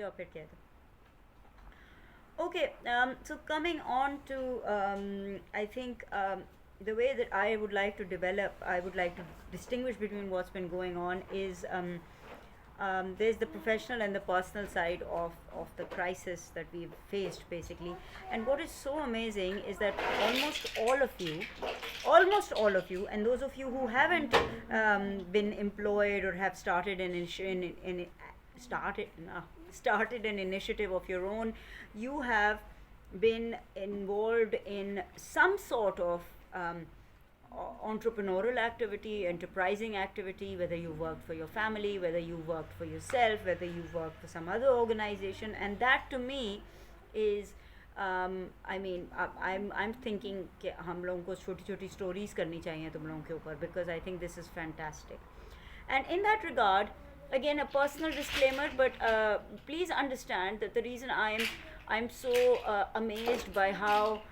जाओ फिर कह दो. Okay, so coming on to, I think the way that I would like to develop, I would like to distinguish between what's been going on is there's the professional and the personal side of the crisis that we've faced basically. And what is so amazing is that almost all of you, and those of you who haven't been employed or have started started started an initiative of your own, you have been involved in some sort of entrepreneurial activity, enterprising activity, whether you worked for your family, whether you worked for yourself, whether you worked for some other organization, and that to me is I mean I'm thinking कि हम लोगों को छोटी छोटी stories करनी चाहिए तुम लोगों के ऊपर, because I think this is fantastic. And in that regard, again a personal disclaimer, but please understand that the reason I'm so amazed by how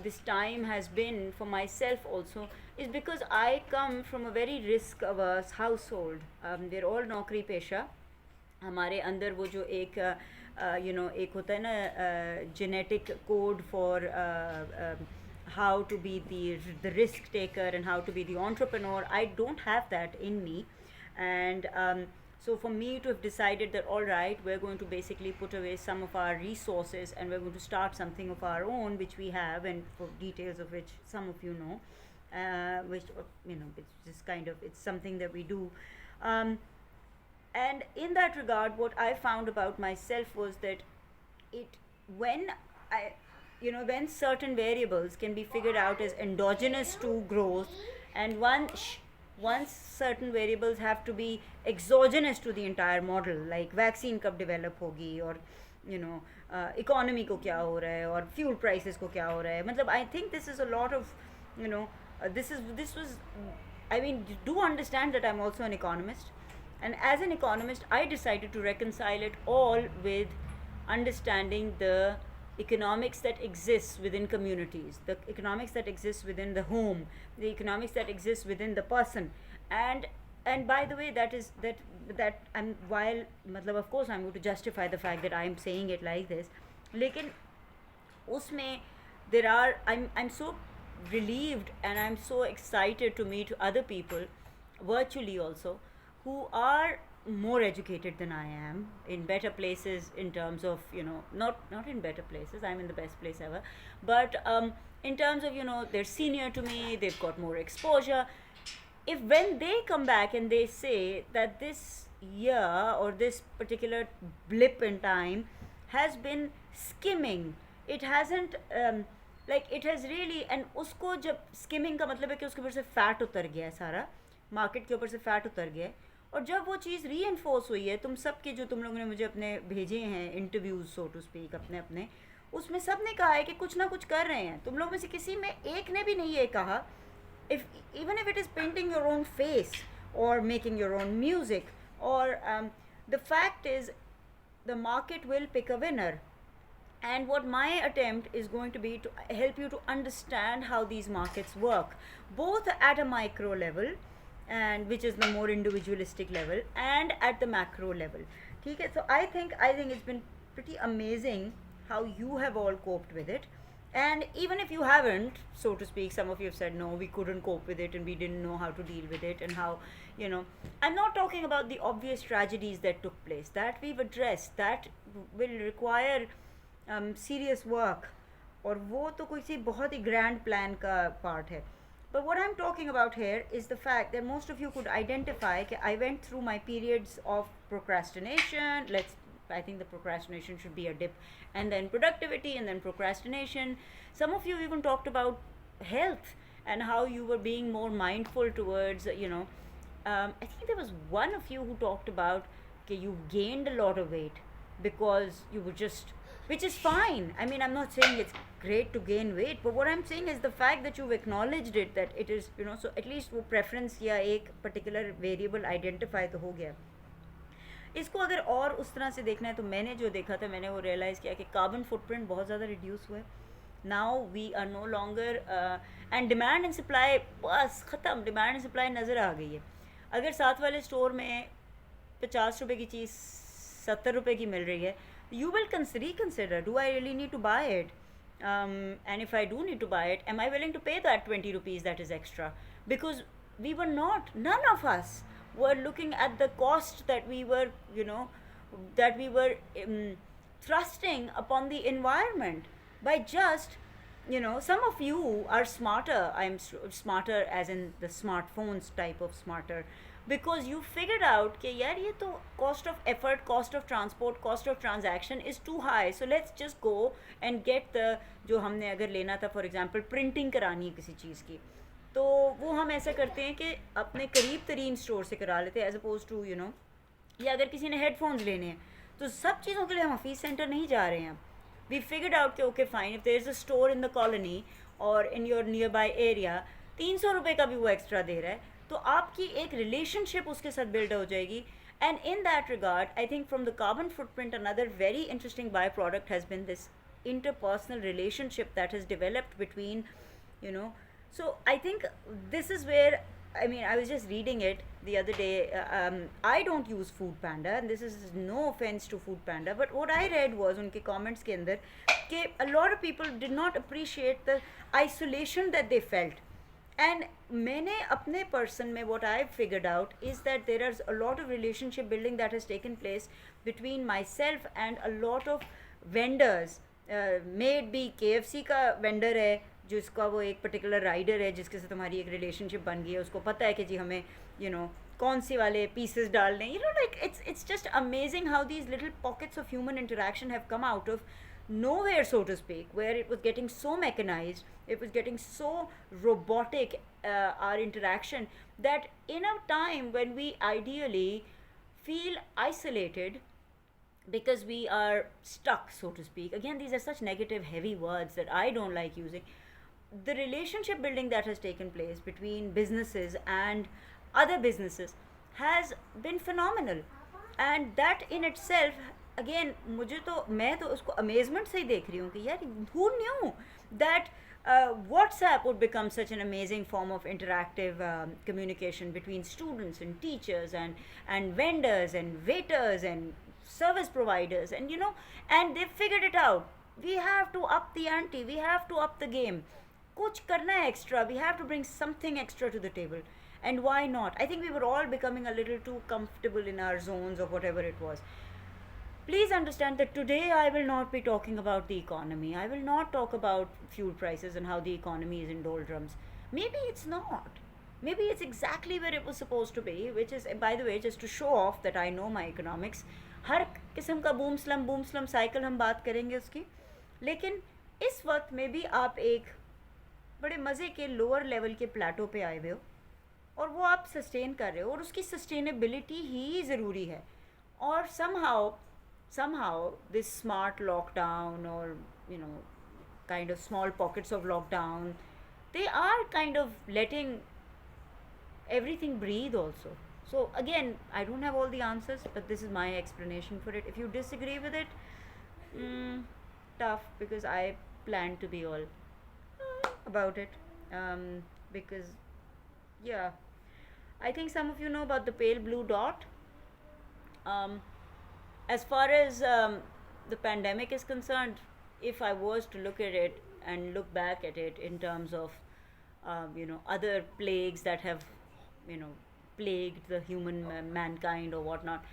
this time has been for myself also is because I come from a very risk averse household. We're all नौकरी पेशा. हमारे अंदर वो जो एक एक होता है ना genetic code for how to be the risk taker and how to be the entrepreneur. I don't have that in me, and so for me to have decided that all right, we're going to basically put away some of our resources and we're going to start something of our own, which we have, and for details of which some of you know, which it's just kind of, it's something that we do. And in that regard, what I found about myself was that it when I when certain variables can be figured out as endogenous to growth, and once certain variables have to be exogenous to the entire model, like vaccine कब develop होगी, और economy को क्या हो रहा है, और fuel prices को क्या हो रहा है. मतलब I think this is a lot of this was, I mean, do understand that I'm also an economist, and as an economist I decided to reconcile it all with understanding the economics that exists within communities, the economics that exists within the home, the economics that exists within the person. And by the way, that I'm, while matlab, of course I'm going to justify the fact that I'm saying it like this, lekin usme there are, I'm so relieved and I'm so excited to meet other people virtually also who are more educated than I am, in better places in terms of not in better places, I'm in the best place ever, but in terms of they're senior to me, they've got more exposure. If when they come back and they say that this year or this particular blip in time has been skimming, it hasn't like it has really, and उसको जब skimming का मतलब है कि उसके ऊपर से fat उतर गया है, सारा मार्केट के ऊपर से फैट उतर गया है, और जब वो चीज़ री एनफोर्स हुई है, तुम सब के जो तुम लोगों ने मुझे अपने भेजे हैं इंटरव्यूज़ सो टू स्पीक अपने अपने, उसमें सब ने कहा है कि कुछ ना कुछ कर रहे हैं. तुम लोग में से किसी में एक ने भी नहीं ये कहा, even if it is painting your own face or making your own music, or the fact is the market will pick a winner. And what my attempt is going to be to help you to understand how these markets work, both at a micro level, and which is the more individualistic level, and at the macro level. Okay, so I think it's been pretty amazing how you have all coped with it. And even if you haven't, so to speak, some of you have said no, we couldn't cope with it and we didn't know how to deal with it, and how I'm not talking about the obvious tragedies that took place, that we've addressed, that will require serious work, और वो तो कोई सी बहुत ही grand plan का part है. But what I'm talking about here is the fact that most of you could identify that I went through my periods of procrastination. I think the procrastination should be a dip, and then productivity, and then procrastination. Some of you even talked about health and how you were being more mindful towards, I think there was one of you who talked about that you gained a lot of weight because you were just, which is fine. I mean, I'm not saying it's great to gain weight, but what I'm saying is the fact that you've acknowledged it, that it is, so at least वो preference या एक particular variable identify तो हो गया. इसको अगर और उस तरह से देखना है तो मैंने जो देखा था, मैंने वो रियलाइज़ किया कि कार्बन फुटप्रिंट बहुत ज़्यादा रिड्यूस हुआ है. Now we are no longer, and demand and supply बस ख़त्म, डिमांड एंड सप्लाई नज़र आ गई है. अगर साथ वाले स्टोर में 50 रुपए की चीज़ ₹70 की मिल रही है, you will reconsider, do I really need to buy it? And if I do need to buy it, am I willing to pay that 20 rupees that is extra? Because we were not, none of us were looking at the cost that we were, that we were thrusting upon the environment by just, some of you are smarter. Smarter as in the smartphones type of smarter, because you figured out कि यार ये तो cost of effort, cost of transport, cost of transaction is too high, so let's just go and get the, जो हमने अगर लेना था for example printing करानी है किसी चीज़ की, तो वो हम ऐसा करते हैं कि अपने करीब तरीन स्टोर से करा लेते हैं एज अपोज टू या अगर किसी ने हेडफोन्स लेने हैं तो सब चीज़ों के लिए हम हफीज़ सेंटर नहीं जा रहे हैं. वी फिगर्ड आउट कि okay fine, if there is a store in the colony और in your nearby area, 300 रुपये का भी वो एक्स्ट्रा दे रहा है, तो आपकी एक रिलेशनशिप उसके साथ बिल्ड हो जाएगी. And in that regard, I think from the carbon footprint, another very interesting byproduct has been this interpersonal relationship that has developed between, you know. So I think this is where, I mean, I was just reading it the other day. I don't use Food Panda, and this is no offense to Food Panda, but what I read was उनके comments के अंदर कि a lot of people did not appreciate the isolation that they felt. And मैंने अपने person में what I've figured out is that there is a lot of relationship building that has taken place between myself and a lot of vendors. May it be KFC का vendor है जिसका वो एक particular rider है जिसके साथ हमारी एक रिलेशनशिप बन गई है, उसको पता है कि जी हमें कौन सी वाले पीसेस डालने, like it's just amazing how these little pockets of human interaction have come out of nowhere, so to speak, where it was getting so mechanized, it was getting so robotic, our interaction, that in a time when we ideally feel isolated because we are stuck, so to speak. Again, these are such negative, heavy words that I don't like using. The relationship building that has taken place between businesses and other businesses has been phenomenal, and that in itself, again, मैं तो उसको amazement से ही देख रही हूँ कि यार who knew that WhatsApp would become such an amazing form of interactive communication between students and teachers and vendors and waiters and service providers, and and they figured it out. We have to up the ante, we have to up the game. कुछ करना है extra, we have to bring something extra to the table. And why not? I think we were all becoming a little too comfortable in our zones of whatever it was. Please understand that today I will not be talking about the economy. I will not talk about fuel prices and how the economy is in doldrums. Maybe it's not. Maybe it's exactly where it was supposed to be, which is, by the way, just to show off that I know my economics. हर किस्म का boom slum cycle हम बात करेंगे उसकी, लेकिन इस वक्त में भी आप एक बड़े मज़े के लोअर लेवल के प्लेटो पे आए हुए हो और वो आप सस्टेन कर रहे हो, और उसकी सस्टेनेबिलिटी ही ज़रूरी है. और somehow this smart lockdown, or kind of small pockets of lockdown, they are kind of letting everything breathe also. So again, I don't have all the answers, but this is my explanation for it. If you disagree with it, tough, because I plan to be all about it, because yeah, I think some of you know about the pale blue dot. As far as the pandemic is concerned, if I was to look at it and look back at it in terms of other plagues that have plagued the human mankind or whatnot,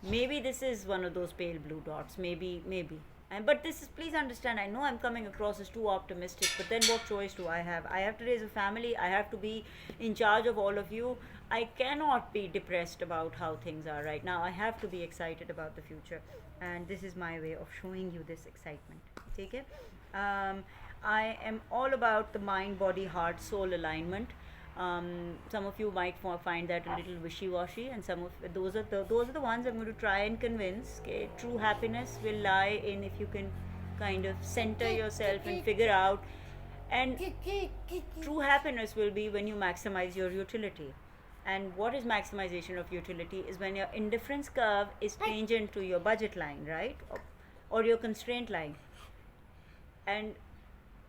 maybe this is one of those pale blue dots. Maybe. But this is, please understand, I know I'm coming across as too optimistic, but then what choice do I have? I have to raise a family, I have to be in charge of all of you. I cannot be depressed about how things are right now. I have to be excited about the future, and this is my way of showing you this excitement. Take it? I am all about the mind, body, heart, soul alignment. Some of you might find that a little wishy-washy, and some of those are the ones I'm going to try and convince. Okay, true happiness will lie in if you can kind of center yourself and figure out, and true happiness will be when you maximize your utility. And what is maximization of utility is when your indifference curve is tangent to your budget line, right, or your constraint line, and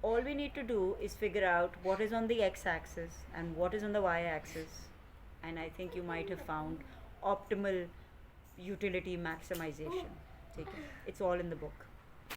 all we need to do is figure out what is on the x-axis and what is on the y-axis, and I think you might have found optimal utility maximization. ठीक है? It's all in the book.